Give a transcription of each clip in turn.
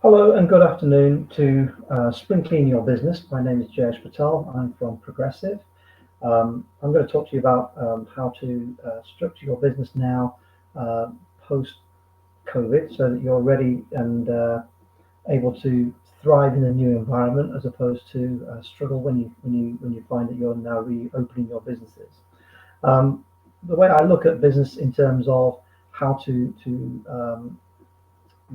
Hello and good afternoon to Spring Clean Your Business. My name is Jayesh Patel. I'm from Progressive. I'm going to talk to you about how to structure your business now post COVID so that you're ready and able to thrive in a new environment as opposed to struggle when you find that you're now reopening your businesses. Um, the way I look at business in terms of how to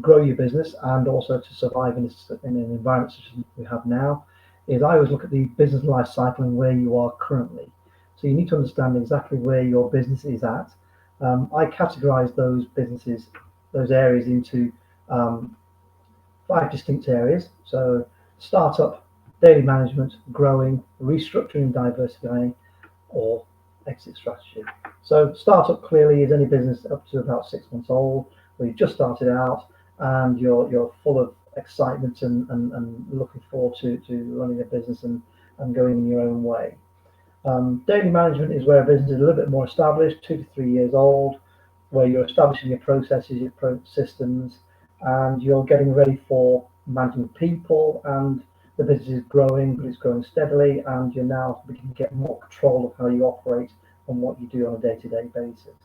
grow your business and also to survive in an environment such as we have now is I always look at the business life cycle and where you are currently. So you need to understand exactly where your business is at. I categorize those businesses, those areas into um, five distinct areas. So startup, daily management, growing, restructuring, diversifying, or exit strategy. So startup clearly is any business up to about 6 months old, where you've just started out and you're full of excitement and looking forward to running a business and going in your own way. Daily management is where a business is a little bit more established, 2 to 3 years old, where you're establishing your processes, your systems, and you're getting ready for managing people, and the business is growing, but it's growing steadily, and you're now beginning to get more control of how you operate and what you do on a day-to-day basis.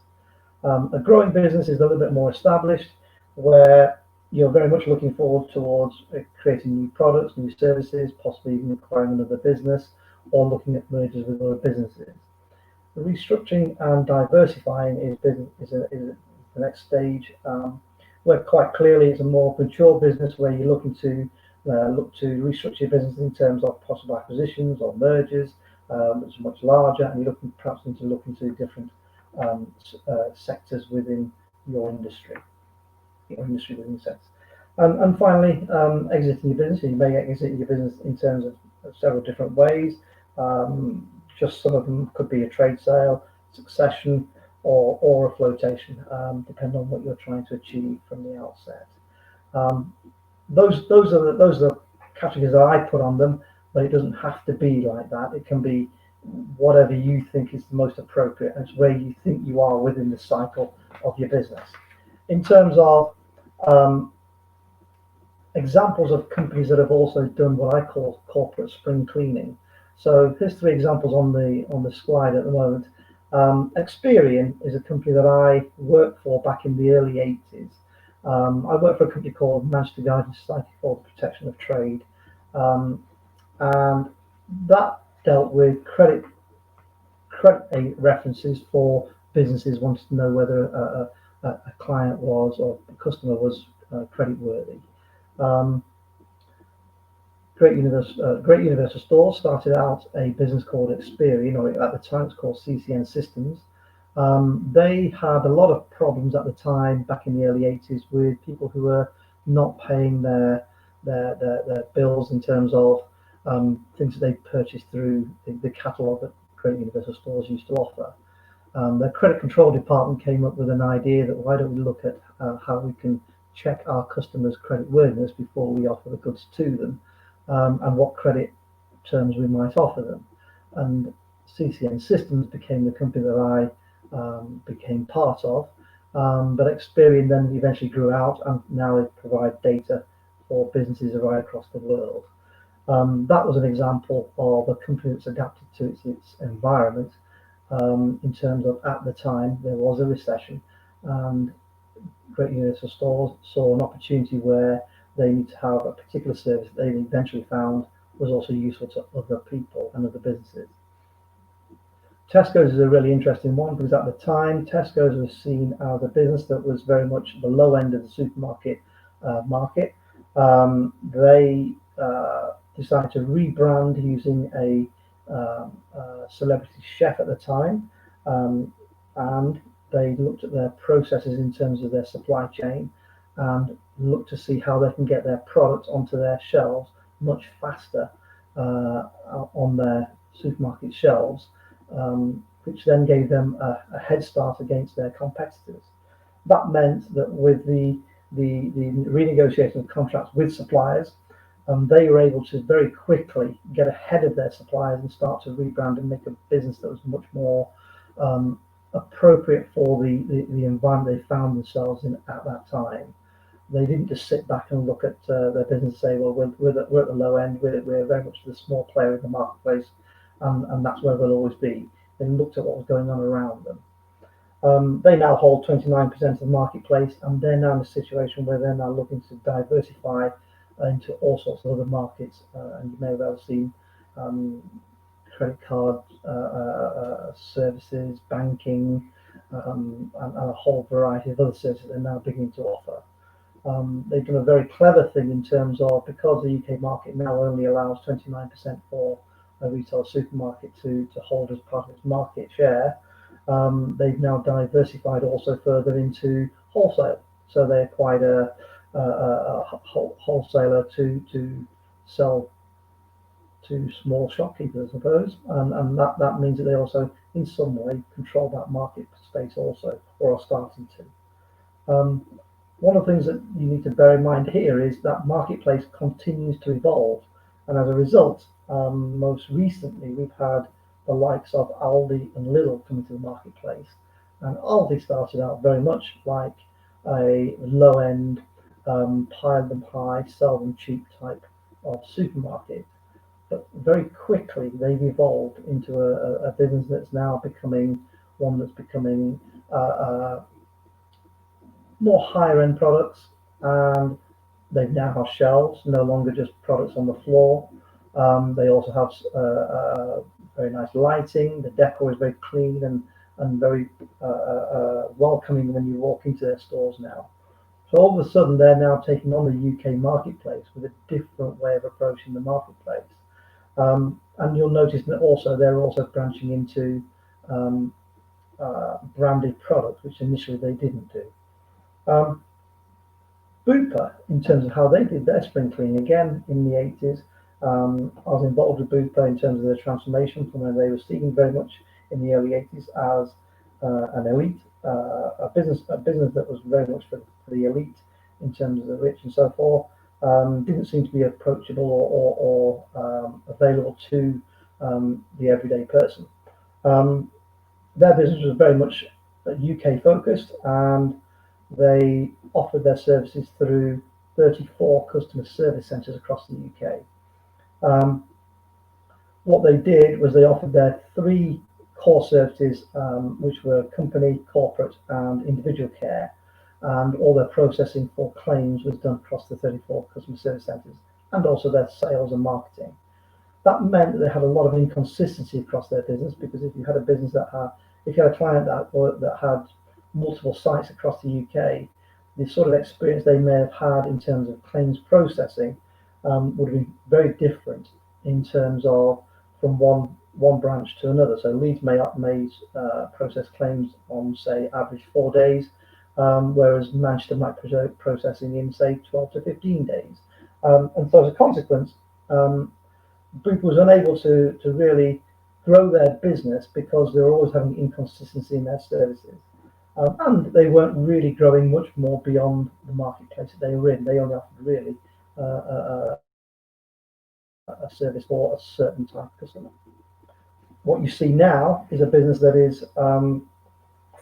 A growing business is a little bit more established, where you're very much looking forward towards creating new products, new services, possibly even acquiring another business, or looking at mergers with other businesses. The restructuring and diversifying is the next stage, where quite clearly it's a more mature business where you're looking to look to restructure your business in terms of possible acquisitions or mergers. It's much larger, and you're looking perhaps into look into different sectors within your industry, within sectors. And finally, exiting your business. You may exit your business in terms of several different ways. Just some of them could be a trade sale, succession, or a flotation, depending on what you're trying to achieve from the outset. Um, those are the categories that I put on them, but it doesn't have to be like that. It can be whatever you think is the most appropriate, and it's where you think you are within the cycle of your business. In terms of um, examples of companies that have also done what I call corporate spring cleaning. So here's three examples on the slide at the moment. Experian is a company that I worked for back in the early 80s. I worked for a company called Manchester Guidance Society for the Protection of Trade, um, and that dealt with credit references for businesses wanting to know whether a client was or a customer was credit worthy. Um, Great Universal Store started out a business called Experian, or at the time it's called CCN Systems. They had a lot of problems at the time, back in the early 80s, with people who were not paying their bills in terms of things that they purchased through the catalogue that Great Universal Stores used to offer. The credit control department came up with an idea that why don't we look at how we can check our customers' credit worthiness before we offer the goods to them, and what credit terms we might offer them. And CCN Systems became the company that I became part of, but Experian then eventually grew out, and now they provide data for businesses right across the world. That was an example of a company that's adapted to its environment, in terms of at the time there was a recession, and Great Universal Stores saw an opportunity where they need to have a particular service that they eventually found was also useful to other people and other businesses. Tesco's is a really interesting one because at the time Tesco's was seen as a business that was very much the low end of the supermarket market. They decided to rebrand using a celebrity chef at the time, and they looked at their processes in terms of their supply chain and look to see how they can get their products onto their shelves much faster on their supermarket shelves, which then gave them a head start against their competitors. That meant that with the renegotiation of contracts with suppliers, they were able to very quickly get ahead of their suppliers and start to rebrand and make a business that was much more appropriate for the environment they found themselves in at that time. They didn't just sit back and look at their business and say, well, we're at the low end, we're very much the small player in the marketplace, and that's where we'll always be. They looked at what was going on around them. They now hold 29% of the marketplace, and they're now in a situation where they're now looking to diversify into all sorts of other markets. And you may well have seen credit card services, banking, and a whole variety of other services they're now beginning to offer. They've done a very clever thing in terms of, because the UK market now only allows 29% for a retail supermarket to hold as part of its market share. They've now diversified also further into wholesale. So they're quite a wholesaler to sell to small shopkeepers, I suppose, and that means that they also, in some way, control that market space also, or are starting to. One of the things that you need to bear in mind here is that marketplace continues to evolve, and as a result, most recently we've had the likes of Aldi and Lidl come into the marketplace. And Aldi started out very much like a low-end, pile them high, sell them cheap type of supermarket. But very quickly they've evolved into a business that's now becoming one that's becoming more higher end products, and they now have shelves, no longer just products on the floor. They also have very nice lighting. The decor is very clean and very welcoming when you walk into their stores now. So all of a sudden they're now taking on the UK marketplace with a different way of approaching the marketplace. And you'll notice that also they're also branching into branded products, which initially they didn't do. Bupa, in terms of how they did their spring cleaning, again in the 80s, I was involved with Bupa in terms of their transformation from when they were seen very much in the early 80s as an elite, a business that was very much for the elite in terms of the rich and so forth. Didn't seem to be approachable or available to the everyday person. Their business was very much UK focused, and they offered their services through 34 customer service centres across the UK. What they did was they offered their three core services, which were company, corporate, and individual care, and all their processing for claims was done across the 34 customer service centres, and also their sales and marketing. That meant that they had a lot of inconsistency across their business, because if you had a business if you had a client that had multiple sites across the UK, the sort of experience they may have had in terms of claims processing would have been very different in terms of from one branch to another. So Leeds may process claims on, say, average 4 days, whereas Manchester might processing in, say, 12 to 15 days. And so as a consequence, Bupa was unable to really grow their business because they were always having inconsistency in their services. And they weren't really growing much more beyond the marketplace that they were in. They only offered really a service for a certain type of customer. What you see now is a business that is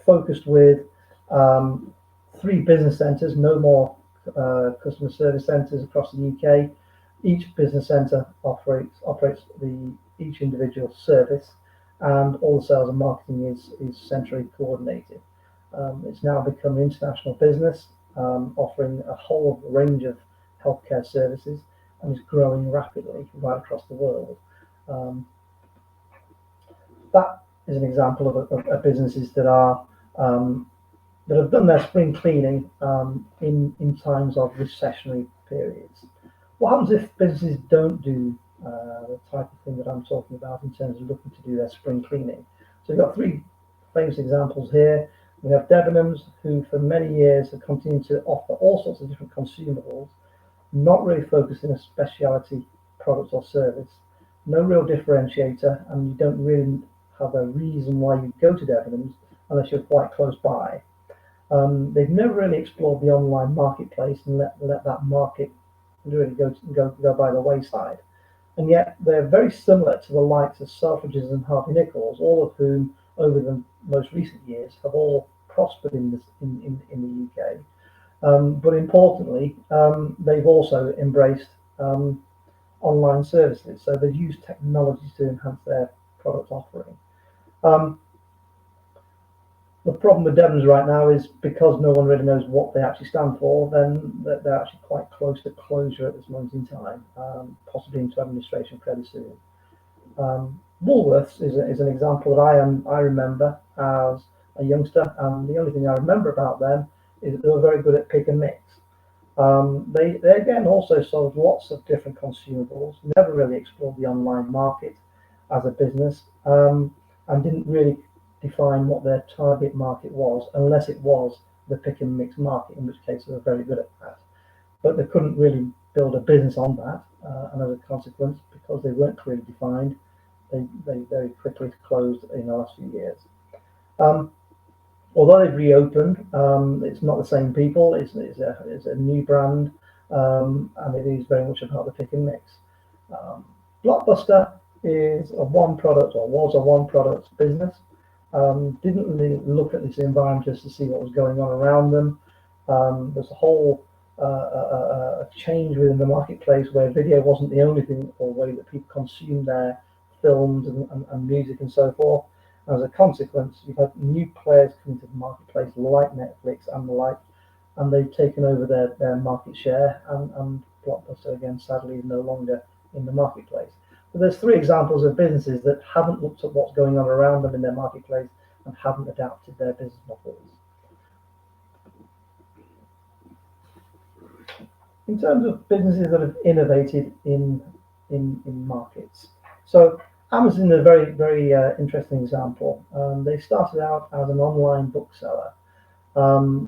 focused with 3 business centres, no more customer service centres across the UK. Each business centre operates each individual service, and all the sales and marketing is centrally coordinated. It's now become an international business, offering a whole range of healthcare services, and is growing rapidly right across the world. That is an example of businesses that have done their spring cleaning in times of recessionary periods. What happens if businesses don't do the type of thing that I'm talking about in terms of looking to do their spring cleaning? So we've got 3 famous examples here. We have Debenhams, who for many years have continued to offer all sorts of different consumables, not really focused in a specialty product or service, no real differentiator, and you don't really have a reason why you go to Debenhams unless you're quite close by. They've never really explored the online marketplace and let that market really go by the wayside. And yet they're very similar to the likes of Selfridges and Harvey Nichols, all of whom over the most recent years have all prospered in the UK. But importantly, they've also embraced online services. So they've used technology to enhance their product offering. Um, the problem with Devons right now is because no one really knows what they actually stand for, then they're actually quite close to closure at this moment in time, possibly into administration fairly soon. Woolworths is an example that I remember as a youngster, and the only thing I remember about them is that they were very good at pick and mix. They again also sold lots of different consumables, never really explored the online market as a business, and didn't really define what their target market was, unless it was the pick and mix market, in which case they were very good at that. But they couldn't really build a business on that, and as a consequence, because they weren't clearly defined, they very quickly closed in the last few years. Um, Although they've reopened, it's not the same people. It's a new brand, and it is very much about the pick and mix. Um, Blockbuster is a one product, or was a one product business. Didn't really look at this environment just to see what was going on around them. There's a whole change within the marketplace where video wasn't the only thing or way that people consume their films and music and so forth. As a consequence, you've had new players come to the marketplace like Netflix and the like, and they've taken over their market share, and Blockbuster again sadly is no longer in the marketplace. But there's three examples of businesses that haven't looked at what's going on around them in their marketplace and haven't adapted their business models. In terms of businesses that have innovated in markets, so Amazon is a very interesting example. They started out as an online bookseller.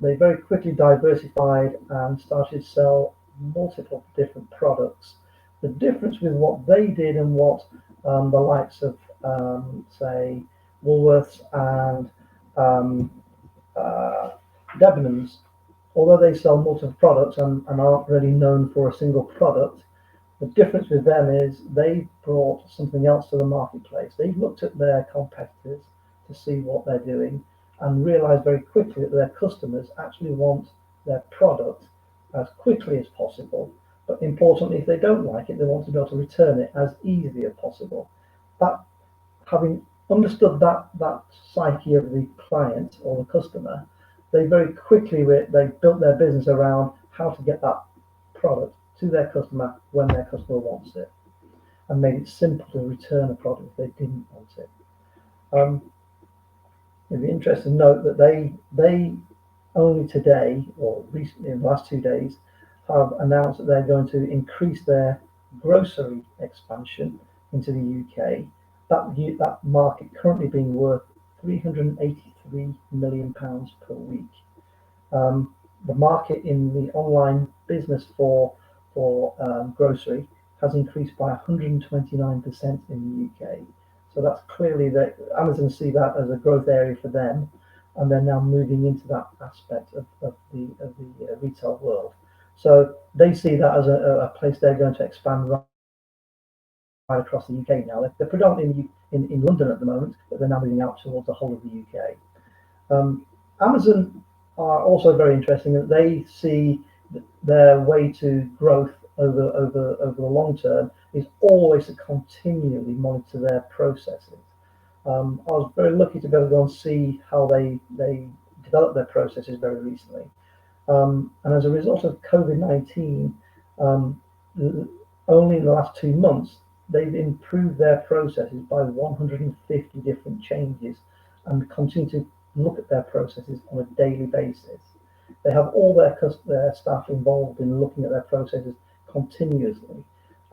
They very quickly diversified and started to sell multiple different products. The difference with what they did and what the likes of, say, Woolworths and um, uh, Debenhams, although they sell multiple products and aren't really known for a single product, the difference with them is they brought something else to the marketplace. They've looked at their competitors to see what they're doing and realized very quickly that their customers actually want their product as quickly as possible. But importantly, if they don't like it, they want to be able to return it as easily as possible. That having understood that psyche of the client or the customer, they very quickly they built their business around how to get that product to their customer when their customer wants it, and made it simple to return a product if they didn't want it. It'd be interesting to note that they only today, or recently in the last 2 days, have announced that they're going to increase their grocery expansion into the UK. That market currently being worth £383 million per week. The market in the online business for grocery has increased by 129% in the UK. So that's clearly that Amazon see that as a growth area for them, and they're now moving into that aspect of the retail world. So they see that as a place they're going to expand right across the UK now. They're predominantly in London at the moment, but they're now moving out towards the whole of the UK. Amazon are also very interesting that they see their way to growth over the long term is always to continually monitor their processes. I was very lucky to be able to go and see how they developed their processes very recently. And as a result of COVID-19, um, only in the last 2 months, they've improved their processes by 150 different changes and continue to look at their processes on a daily basis. They have all their staff involved in looking at their processes continuously,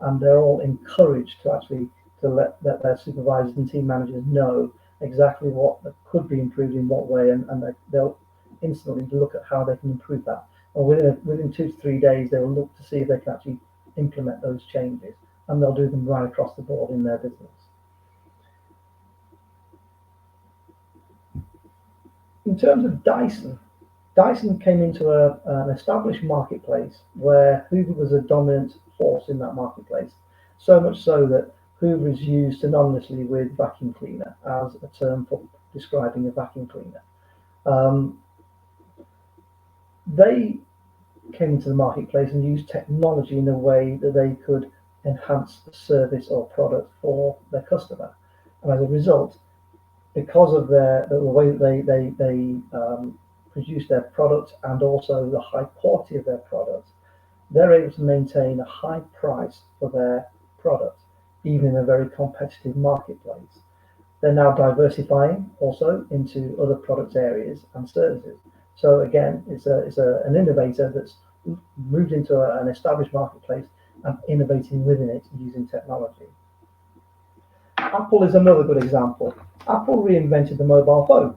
and they're all encouraged to actually to let their supervisors and team managers know exactly what could be improved in what way, and they'll instantly look at how they can improve that. And within 2 to 3 days, they will look to see if they can actually implement those changes, and they'll do them right across the board in their business. In terms of Dyson came into an established marketplace where Hoover was a dominant force in that marketplace, so much so that Hoover is used synonymously with vacuum cleaner as a term for describing a vacuum cleaner. They came into the marketplace and used technology in a way that they could enhance the service or product for their customer. And as a result, because of the way that they produce their product and also the high quality of their product, they're able to maintain a high price for their product, even in a very competitive marketplace. They're now diversifying also into other product areas and services. So again, it's an innovator that's moved into an established marketplace and innovating within it using technology. Apple is another good example. Apple reinvented the mobile phone.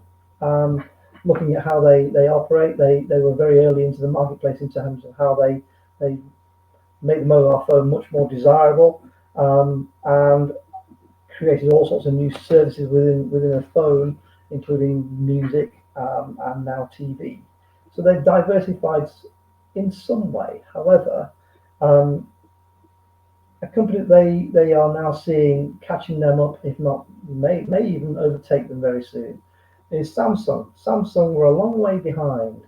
Looking at how they operate, they were very early into the marketplace in terms of how they made the mobile phone much more desirable, and created all sorts of new services within a phone, including music, and now TV. So they've diversified in some way. However, a company that they are now seeing catching them up, if not may even overtake them very soon, is Samsung. Samsung were a long way behind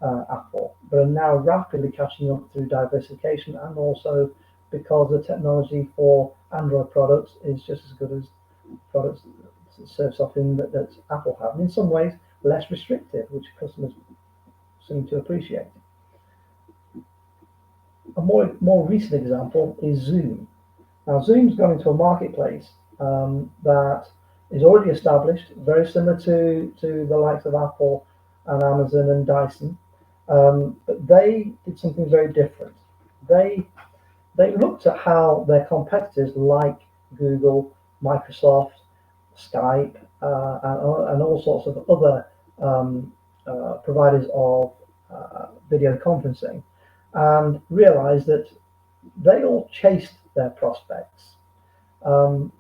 Apple, but are now rapidly catching up through diversification, and also because the technology for Android products is just as good as products that serve something that Apple have, and in some ways less restrictive, which customers seem to appreciate. A more recent example is Zoom. Now, Zoom's gone into a marketplace that is already established, very similar to the likes of Apple and Amazon and Dyson, but they did something very different. They looked at how their competitors like Google, Microsoft, Skype, and all sorts of other providers of video conferencing, and realized that they all chased their prospects. The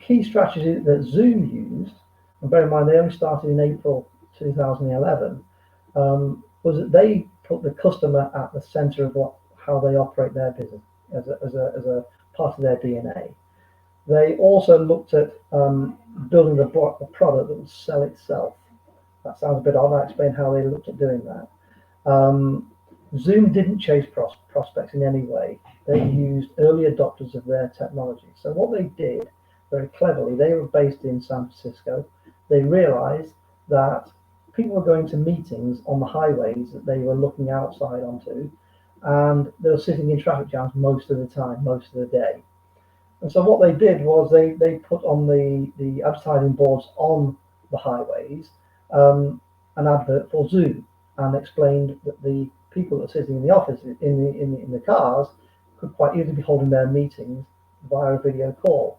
key strategy that Zoom used, and bear in mind they only started in April 2011, was that they put the customer at the center of how they operate their business as a part of their DNA. They also looked at building a product that would sell itself. That sounds a bit odd. I'll explain how they looked at doing that. Zoom didn't chase prospects in any way. They used early adopters of their technology. So what they did very cleverly, they were based in San Francisco. They realized that people were going to meetings on the highways that they were looking outside onto, and they were sitting in traffic jams most of the time, most of the day. And so what they did was they put on the advertising boards on the highways an advert for Zoom, and explained that the people that are sitting in the office in the cars could quite easily be holding their meetings via a video call.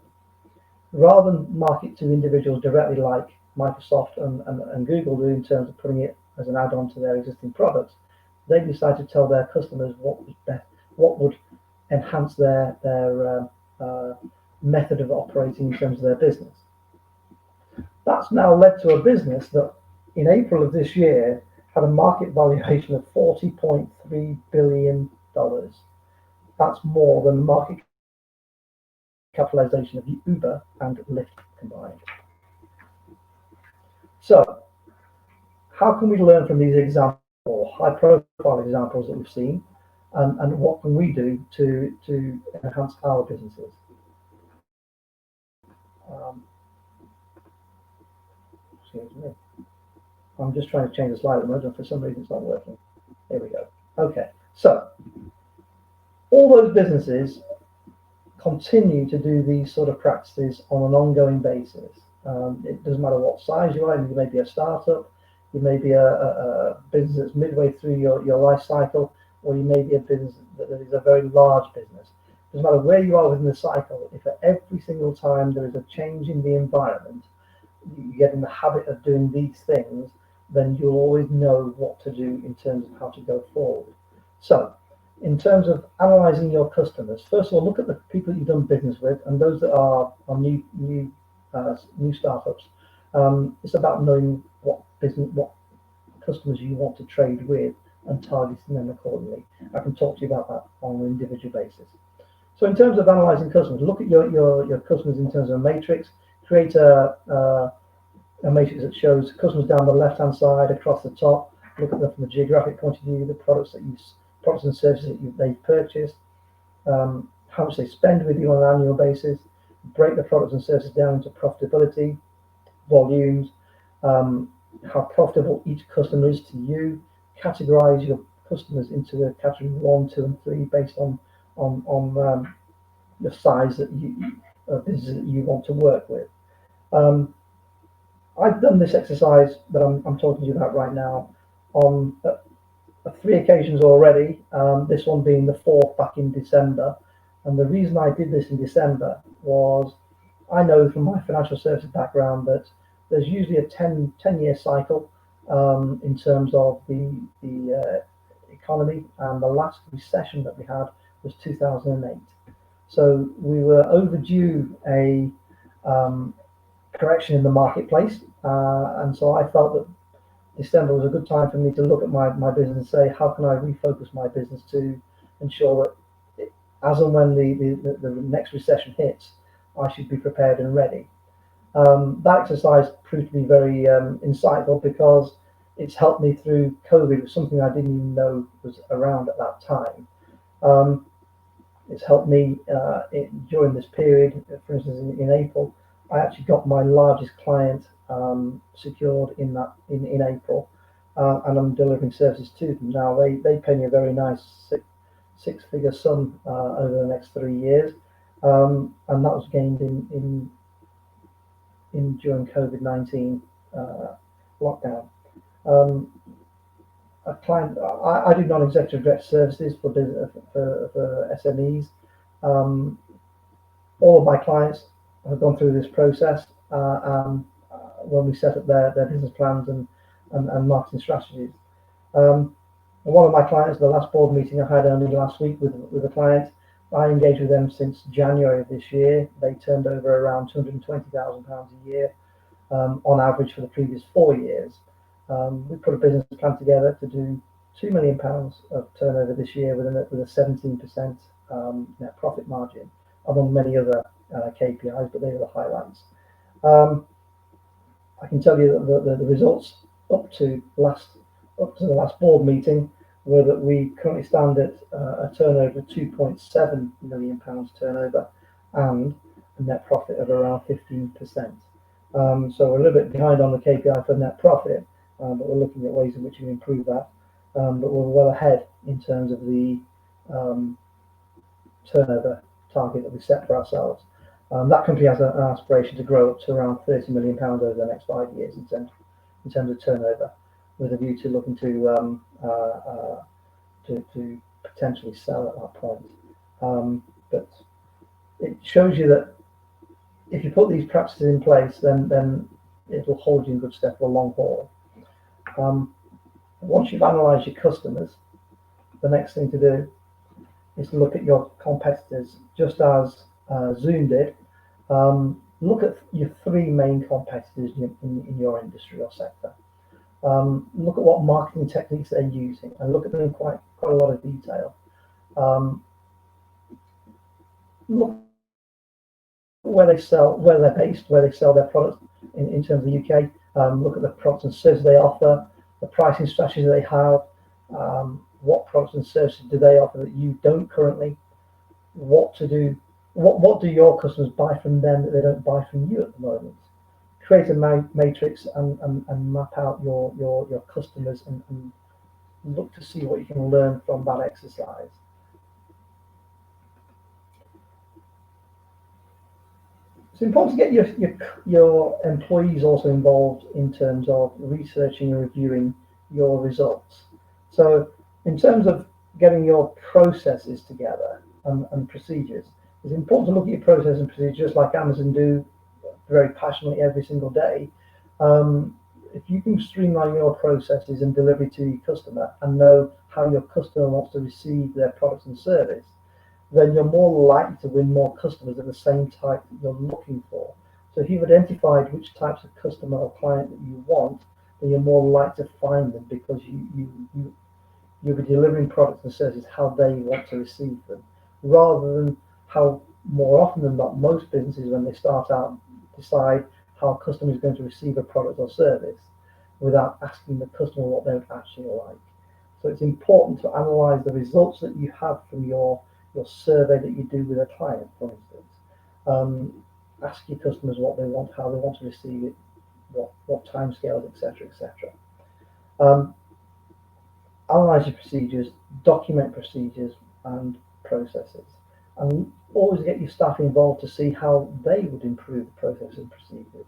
Rather than market to individuals directly like Microsoft and Google do in terms of putting it as an add-on to their existing products, they decided to tell their customers what would enhance their method of operating in terms of their business. That's now led to a business that in April of this year had a market valuation of $40.3 billion. That's more than the market capitalization of Uber and Lyft combined. So, how can we learn from these examples, high-profile examples that we've seen, and what can we do to enhance our businesses? Excuse me. I'm just trying to change the slide at the moment, and for some reason it's not working. Here we go. Okay, so all those businesses continue to do these sort of practices on an ongoing basis. It doesn't matter what size you are. You may be a startup, you may be a business that's midway through your life cycle, or you may be a business that is a very large business. It doesn't matter where you are within the cycle. If at every single time there is a change in the environment, you get in the habit of doing these things, then you'll always know what to do in terms of how to go forward. So, in terms of analyzing your customers, first of all, look at the people you've done business with, and those that are new startups. It's about knowing what customers you want to trade with and targeting them accordingly. I can talk to you about that on an individual basis. So, in terms of analyzing customers, look at your customers in terms of a matrix. Create a matrix that shows customers down the left-hand side, across the top, look at them from a geographic point of view, the products and services that they've purchased, how much they spend with you on an annual basis, break the products and services down into profitability, volumes, how profitable each customer is to you, categorize your customers into a category 1, 2, and 3 based on the size that of business that you want to work with. I've done this exercise that I'm talking to you about right now on 3 occasions already, this one being the 4th back in December. And the reason I did this in December was I know from my financial services background that there's usually a 10-year cycle in terms of the economy, and the last recession that we had was 2008. So we were overdue a correction in the marketplace, and so I felt that December was a good time for me to look at my business and say, how can I refocus my business to ensure that as and when the next recession hits, I should be prepared and ready. That exercise proved to be very insightful because it's helped me through COVID. It was something I didn't even know was around at that time. It's helped me during this period. For instance, in April, I actually got my largest client secured in April, and I'm delivering services to them now. They pay me a very nice six-figure sum over the next 3 years, and that was gained in during COVID-19 lockdown. A client, I do non-executive direct services for SMEs. All of my clients have gone through this process when we set up their business plans and marketing strategies. One of my clients, the last board meeting I had only last week with a client, I engaged with them since January of this year. They turned over around £220,000 a year on average for the previous 4 years. We put a business plan together to do £2 million of turnover this year with a 17% net profit margin, among many other KPIs, but they are the highlights. I can tell you that the results up to the last board meeting were that we currently stand at a turnover of £2.7 million turnover and a net profit of around 15%. So we're a little bit behind on the KPI for net profit, but we're looking at ways in which we can improve that. But we're well ahead in terms of the turnover target that we set for ourselves. That company has an aspiration to grow up to around £30 million over the next 5 years in terms of turnover, with a view to looking to potentially sell at that point. But it shows you that if you put these practices in place, then it will hold you in good stead for the long haul. Once you've analysed your customers, the next thing to do is to look at your competitors, just as Zoom did. Look at your 3 main competitors in your industry or sector. Look at what marketing techniques they're using, and look at them in quite a lot of detail. Look where they're based, where they sell their products in terms of the UK. Look at the products and services they offer, the pricing strategies they have. What products and services do they offer that you don't currently? What do your customers buy from them that they don't buy from you at the moment? Create a matrix and map out your customers and look to see what you can learn from that exercise. It's important to get your employees also involved in terms of researching and reviewing your results. So in terms of getting your processes together and procedures, it's important to look at your process and procedures just like Amazon do very passionately every single day. If you can streamline your processes and delivery to your customer and know how your customer wants to receive their products and service, then you're more likely to win more customers of the same type that you're looking for. So if you've identified which types of customer or client that you want, then you're more likely to find them because you'll be delivering products and services how they want to receive them, rather than how more often than not most businesses when they start out decide how a customer is going to receive a product or service. without asking the customer what they would actually like. So it's important to analyze the results that you have from your survey that you do with a client, for instance. Ask your customers what they want, how they want to receive it, what timescales, etc., etc. Analyze your procedures, document procedures and processes, and always get your staff involved to see how they would improve the process and procedures.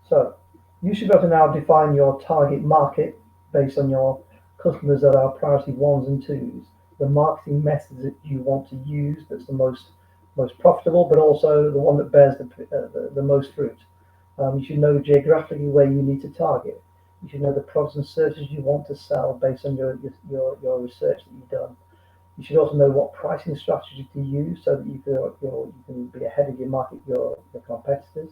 So you should be able to now define your target market based on your customers that are priority ones and twos, the marketing methods that you want to use that's the most profitable, but also the one that bears the most fruit. You should know geographically where you need to target. You should know the products and services you want to sell based on your research that you've done. You should also know what pricing strategy to use so that you can be ahead of your market, your competitors.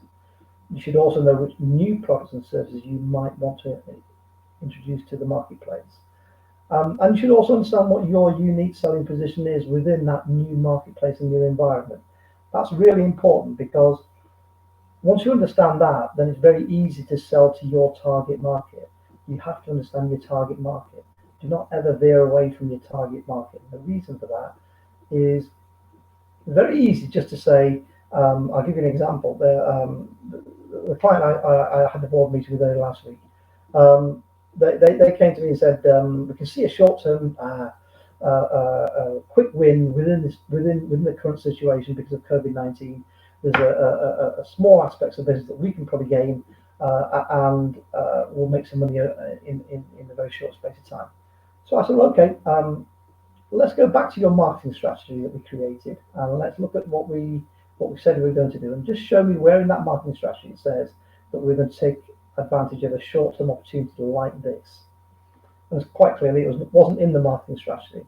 You should also know which new products and services you might want to introduce to the marketplace. And you should also understand what your unique selling position is within that new marketplace and new environment. That's really important because once you understand that, then it's very easy to sell to your target market. You have to understand your target market. Do not ever veer away from your target market. The reason for that is very easy just to say, I'll give you an example. The client I had the board meeting with earlier last week, they came to me and said, we can see a short-term quick win within the current situation because of COVID-19. There's a small aspects of business that we can probably gain and we'll make some money in a very short space of time. So I said, well, okay, let's go back to your marketing strategy that we created and let's look at what we said we were going to do, and just show me where in that marketing strategy it says that we're going to take advantage of a short-term opportunity like this. And quite clearly, it wasn't in the marketing strategy.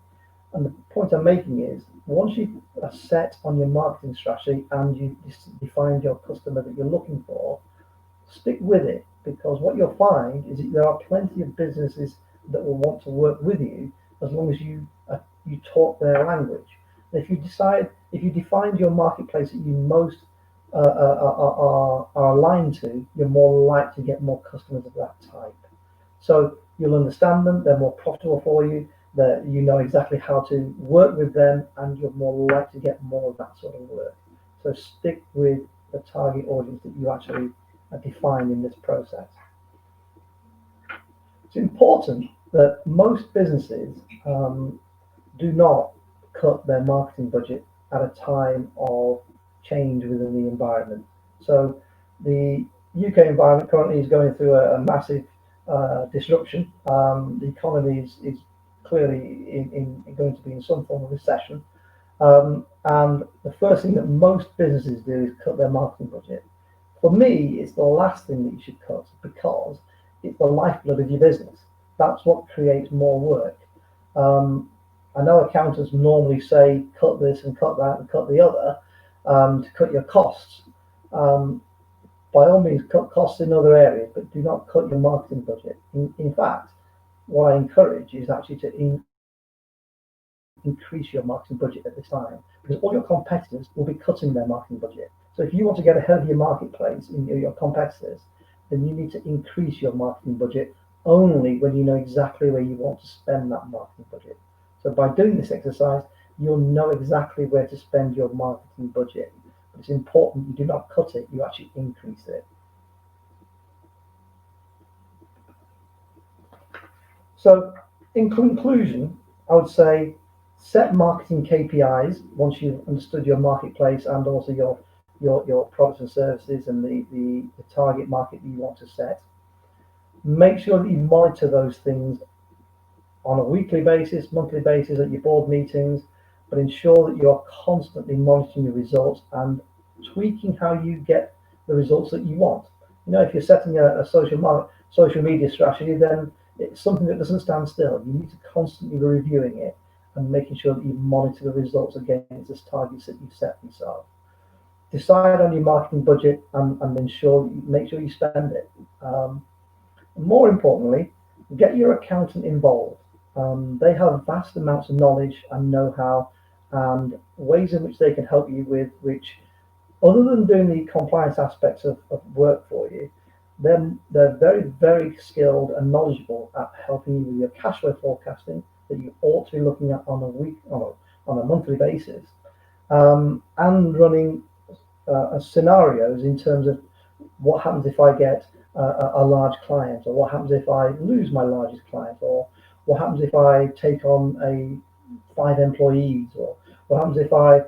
And the point I'm making is, once you are set on your marketing strategy and you defined your customer that you're looking for, stick with it, because what you'll find is that there are plenty of businesses that will want to work with you as long as you talk their language. If you defined your marketplace that you most are aligned to, you're more likely to get more customers of that type. So you'll understand them, they're more profitable for you, that you know exactly how to work with them, and you're more likely to get more of that sort of work. So stick with the target audience that you actually define in this process. It's important that most businesses do not cut their marketing budget at a time of change within the environment. So the UK environment currently is going through a massive disruption. The economy is clearly going to be in some form of recession. And the first thing that most businesses do is cut their marketing budget. For me, it's the last thing that you should cut because it's the lifeblood of your business. That's what creates more work. I know accountants normally say cut this and cut that and cut the other to cut your costs. By all means, cut costs in other areas, but do not cut your marketing budget. In fact, what I encourage is actually to increase your marketing budget at this time, because all your competitors will be cutting their marketing budget. So if you want to get ahead of your marketplace in your competitors, then you need to increase your marketing budget only when you know exactly where you want to spend that marketing budget. So by doing this exercise, you'll know exactly where to spend your marketing budget. But it's important you do not cut it, you actually increase it. So in conclusion, I would say set marketing KPIs once you've understood your marketplace and also your products and services and the target market that you want to set. Make sure that you monitor those things on a weekly basis, monthly basis at your board meetings, but ensure that you're constantly monitoring your results and tweaking how you get the results that you want. You know, if you're setting a social media strategy, then it's something that doesn't stand still. You need to constantly be reviewing it and making sure that you monitor the results against the targets that you've set for yourself. Decide on your marketing budget and make sure you spend it. More importantly, get your accountant involved. They have vast amounts of knowledge and know-how and ways in which they can help you with which Other than doing the compliance aspects of work for you, they're very, very skilled and knowledgeable at helping you with your cash flow forecasting that you ought to be looking at on a on a monthly basis, and running scenarios in terms of what happens if I get a large client, or what happens if I lose my largest client, or what happens if I take on a 5 employees, or what happens if I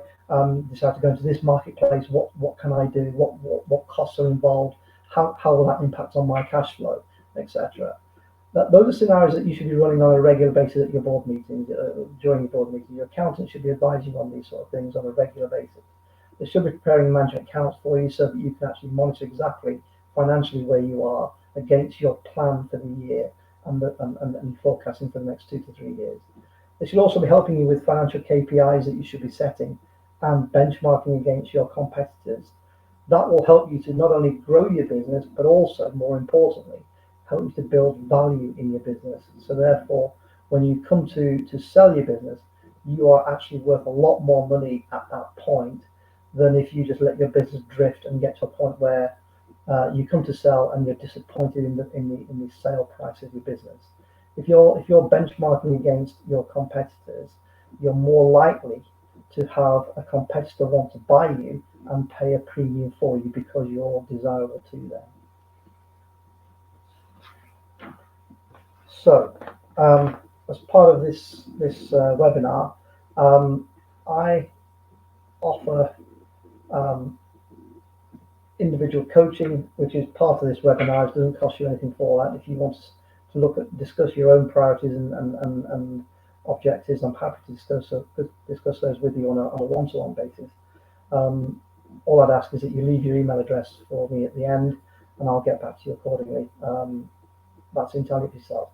decide to go into this marketplace? What can I do? What costs are involved? How will that impact on my cash flow, etc. Those are scenarios that you should be running on a regular basis at your board meetings, during your board meeting. Your accountant should be advising on these sort of things on a regular basis. They should be preparing management accounts for you so that you can actually monitor exactly financially where you are against your plan for the year, and forecasting for the next 2 to 3 years. They should also be helping you with financial KPIs that you should be setting and benchmarking against your competitors. That will help you to not only grow your business, but also, more importantly, help you to build value in your business. So therefore, when you come to sell your business, you are actually worth a lot more money at that point than if you just let your business drift and get to a point where you come to sell and you're disappointed in the sale price of your business. If you're benchmarking against your competitors, you're more likely to have a competitor want to buy you and pay a premium for you because you're desirable to them. So, as part of this webinar, I offer individual coaching, which is part of this webinar. It doesn't cost you anything for that. If you want to discuss your own priorities and objectives, I'm happy to discuss those with you on a one-to-one basis. All I'd ask is that you leave your email address for me at the end, and I'll get back to you accordingly. That's entirely for yourself.